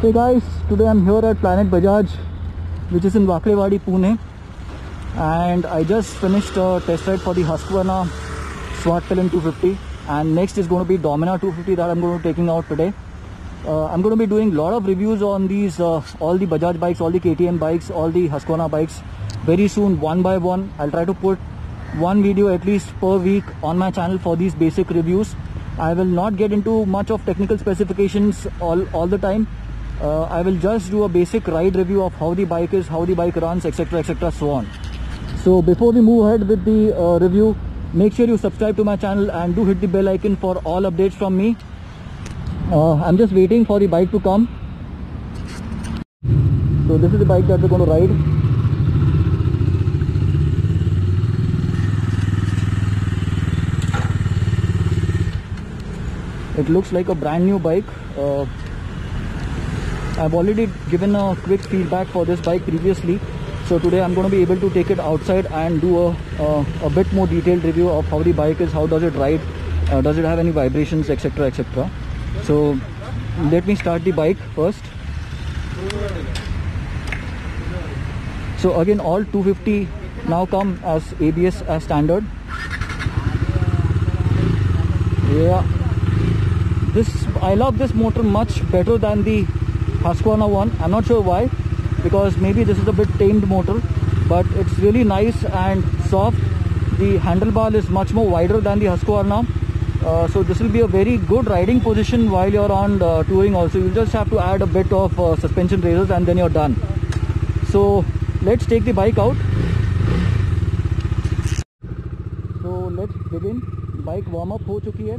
Hey guys, today I'm here at Planet Bajaj, which is in Wakrewadi, Pune, and I just finished a test ride for the Husqvarna Swartfällen 250, and next is going to be Dominar 250 that I'm going to be taking out today. I'm going to be doing a lot of reviews on these, all the Bajaj bikes, all the KTM bikes, all the Husqvarna bikes very soon, one by one. I'll try to put one video at least per week on my channel for these basic reviews. I will not get into much of technical specifications all the time. I will just do a basic ride review of how the bike is, how the bike runs, etc, etc, so on. So before we move ahead with the review, make sure you subscribe to my channel and do hit the bell icon for all updates from me. I'm just waiting for the bike to come. So this is the bike that we're going to ride. It looks like a brand new bike. I've already given a quick feedback for this bike previously, so today I'm going to be able to take it outside and do a bit more detailed review of how the bike is, how does it ride, does it have any vibrations, etc, etc. So let me start the bike first. So again, all 250 now come as ABS as standard. Yeah, I love this motor much better than the Husqvarna one. I'm not sure why, because maybe this is a bit tamed motor, but it's really nice and soft. The handlebar is much more wider than the Husqvarna, so this will be a very good riding position while you're on touring also. You just have to add a bit of suspension raises and then you're done. So let's take the bike out. So let's begin. Bike warm up ho chuki hai.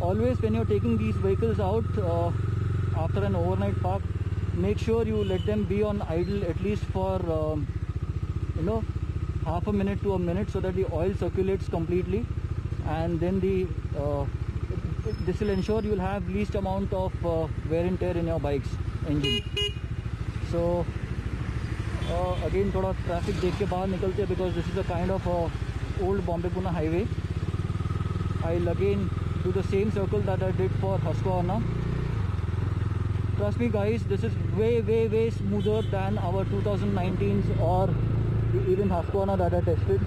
Always when you're taking these vehicles out after an overnight park, make sure you let them be on idle at least for half a minute to a minute, so that the oil circulates completely, and then this will ensure you'll have least amount of wear and tear in your bike's engine. So again thoda traffic dekh ke bahar nikalte hain, because this is a kind of old Bombay-Pune highway. I'll again do the same circle that I did for Husqvarna. Trust me guys, this is way smoother than our 2019s or even Husqvarna that I tested.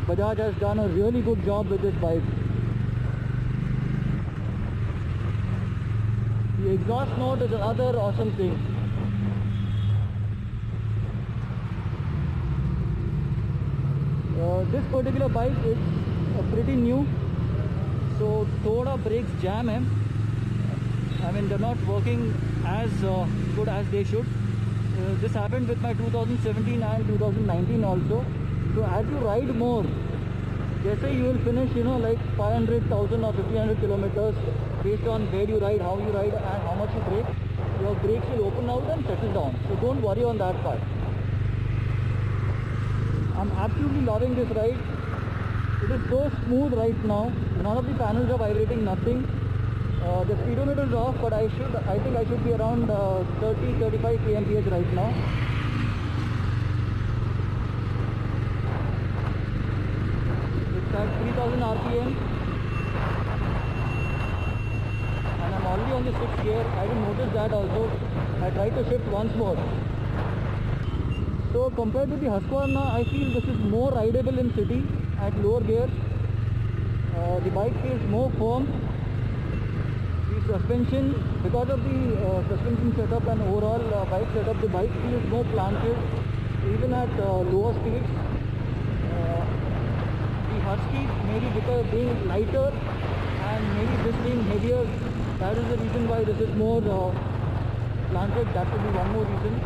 Bajaj has done a really good job with this bike. The exhaust note is another awesome thing. This particular bike is pretty new, so thoda brakes jam hai. I mean, they're not working as good as they should. This happened with my 2017 and 2019 also. So as you ride more, just say you will finish, like 500,000 or 1,500 kilometers based on where you ride, how you ride, and how much you brake. Your brakes will open out and settle down. So don't worry on that part. I'm absolutely loving this ride. It is so smooth right now. None of the panels are vibrating, nothing. The speedometer is off, but I think I should be around 30-35 kmph right now. It's at 3000 RPM, and I'm already on the 6th gear. I didn't notice that also. I tried to shift once more. So compared to the Husqvarna, I feel this is more rideable in city at lower gear. The bike feels more firm. Suspension, because of the suspension setup and overall bike setup, the bike feels more planted even at lower speeds. The Husky, maybe because being lighter and maybe this being heavier, that is the reason why this is more planted. That could be one more reason.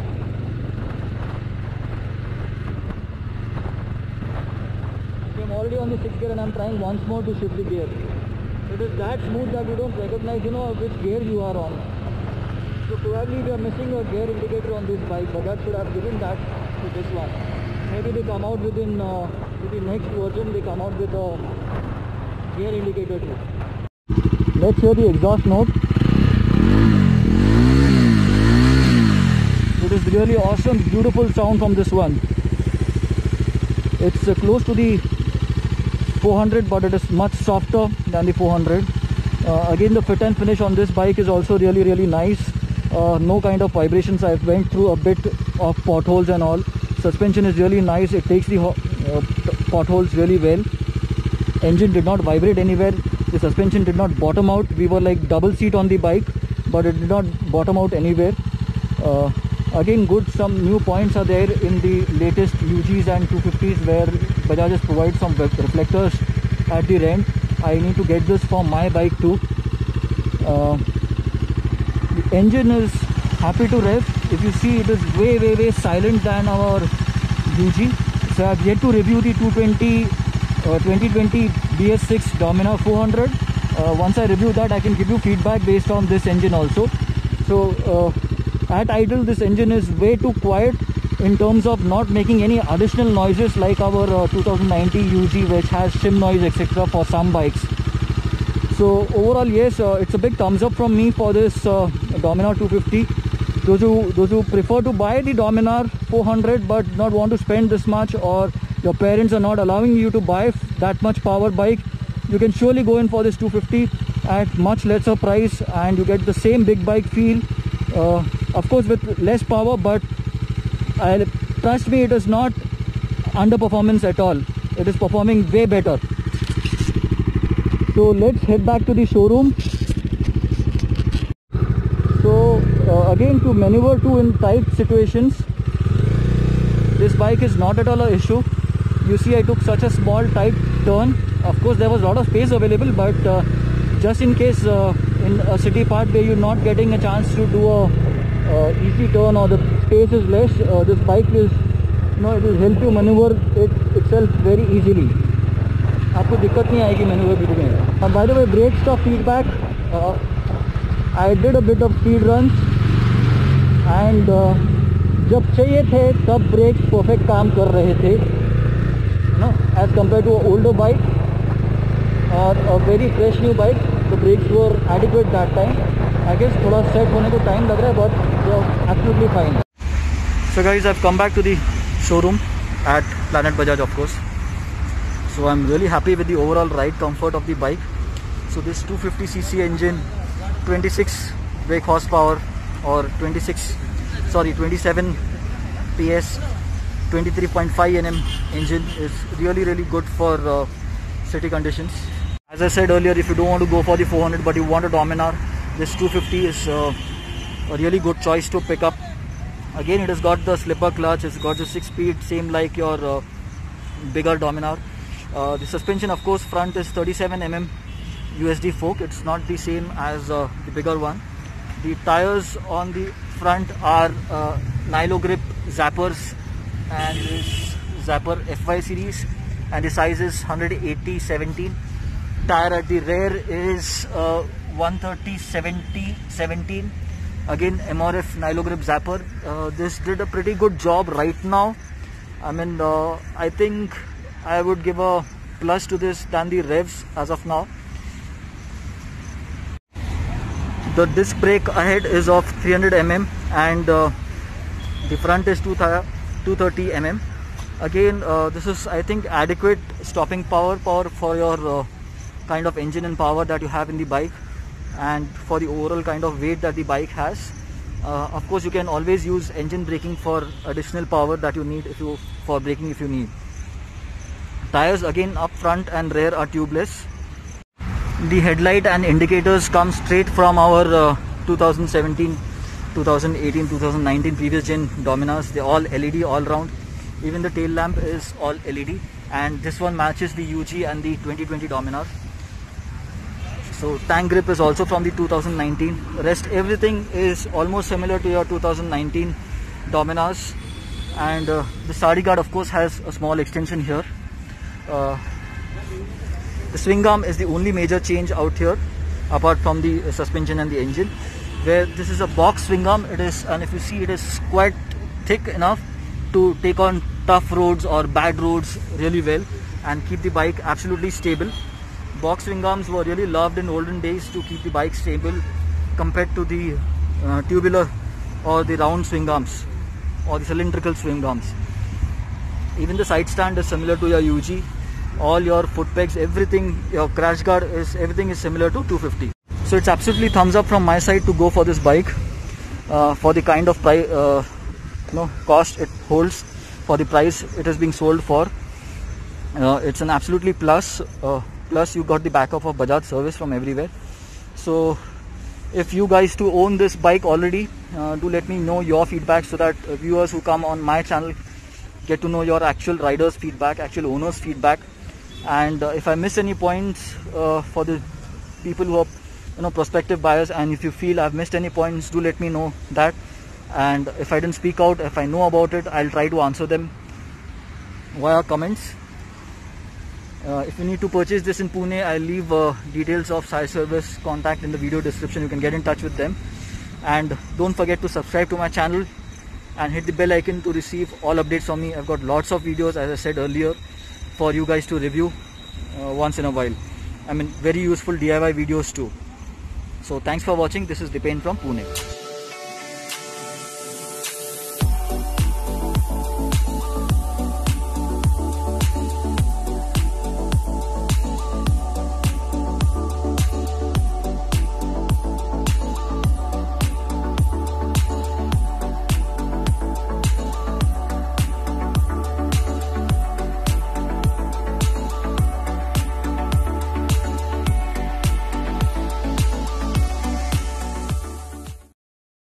So I'm already on the 6th gear and I'm trying once more to shift the gear. It is that smooth that you don't recognize, which gear you are on. So probably we are missing a gear indicator on this bike, but that should have given that to this one. Maybe they come out with the next version, they come out with a gear indicator too. Let's hear the exhaust note. It is really awesome, beautiful sound from this one. It's close to the 400, but it is much softer than the 400. Again, the fit and finish on this bike is also really nice. no kind of vibrations. I went through a bit of potholes and all. Suspension is really nice. It takes the potholes really well. Engine did not vibrate anywhere. The suspension did not bottom out. We were like double seat on the bike, but it did not bottom out anywhere. Again, some new points are there in the latest UGs and 250s, where Bajaj has provided some reflectors at the end. I need to get this for my bike too. The engine is happy to rev. If you see, it is way silent than our UG. So I've yet to review the 2020 BS6 Dominar 400. Once I review that, I can give you feedback based on this engine also. So at idle, this engine is way too quiet in terms of not making any additional noises like our 2090 UG, which has shim noise etc. for some bikes. So overall, yes, it's a big thumbs up from me for this Dominar 250. Those who prefer to buy the Dominar 400 but not want to spend this much, or your parents are not allowing you to buy that much power bike, you can surely go in for this 250 at much lesser price, and you get the same big bike feel, of course with less power, but trust me, it is not underperformance at all. It is performing way better. So let's head back to the showroom. So again, to maneuver to in tight situations, this bike is not at all an issue. You see, I took such a small tight turn. Of course, there was a lot of space available, but just in case in a city part where you're not getting a chance to do a easy turn, or the space is less, this bike is, it will help you maneuver it itself very easily. आपको दिक्कत नहीं आएगी manoeuvre में. By the way, brake stuff feedback. I did a bit of speed runs, and जब चाहिए थे तब break perfect काम कर रहे थे, as compared to an older bike or a very fresh new bike. The brakes were adequate that time. I guess थोड़ा set होने को टाइम लग रहा है, but they are absolutely fine. So guys, I've come back to the showroom at Planet Bajaj, of course. So I'm really happy with the overall ride comfort of the bike. So this 250cc engine, 26 brake horsepower, or 27 PS, 23.5 Nm engine is really good for city conditions. As I said earlier, if you don't want to go for the 400 but you want a Dominar, this 250 is a really good choice to pick up. Again, it has got the slipper clutch, it's got the 6-speed, same like your bigger Dominar. The suspension, of course, front is 37 mm USD fork. It's not the same as the bigger one. The tires on the front are Nilo Grip Zappers, and this Zapper FY series, and the size is 180/17. Tire at the rear is 130/17. Again, MRF Nilo Grip Zapper. This did a pretty good job right now. I mean, I think I would give a plus to this than the revs as of now. The disc brake ahead is of 300 mm, and the front is 230 mm. Again, this is, I think, adequate stopping power for your kind of engine and power that you have in the bike, and for the overall kind of weight that the bike has. Of course, you can always use engine braking for additional power that you need for braking if you need. Tires again up front and rear are tubeless. The headlight and indicators come straight from our 2017, 2018, 2019 previous gen Dominars. They're all LED all round. Even the tail lamp is all LED, and this one matches the UG and the 2020 Dominar. So tank grip is also from the 2019. Rest everything is almost similar to your 2019 Dominars, and the Sadi guard, of course, has a small extension here. The swing arm is the only major change out here, apart from the suspension and the engine, where this is a box swing arm. It is, and if you see, it is quite thick enough to take on tough roads or bad roads really well and keep the bike absolutely stable. Box swing arms were really loved in olden days to keep the bike stable compared to the tubular or the round swing arms or the cylindrical swing arms. Even the side stand is similar to your UG. All your foot pegs, everything, your crash guard everything is similar to 250. So it's absolutely thumbs up from my side to go for this bike. for the kind of price, cost it holds, for the price it is being sold for. It's an absolutely plus. Plus you got the backup of Bajaj service from everywhere. So if you guys to own this bike already, do let me know your feedback, so that viewers who come on my channel get to know your actual riders feedback, actual owners feedback. And if I miss any points for the people who are prospective buyers, and if you feel I've missed any points, do let me know that. And if I didn't speak out, if I know about it, I'll try to answer them via comments. If you need to purchase this in Pune, I'll leave details of Sai Service contact in the video description. You can get in touch with them. And don't forget to subscribe to my channel and hit the bell icon to receive all updates from me. I've got lots of videos, as I said earlier, for you guys to review once in a while. I mean, very useful DIY videos too. So thanks for watching. This is Dipen from Pune.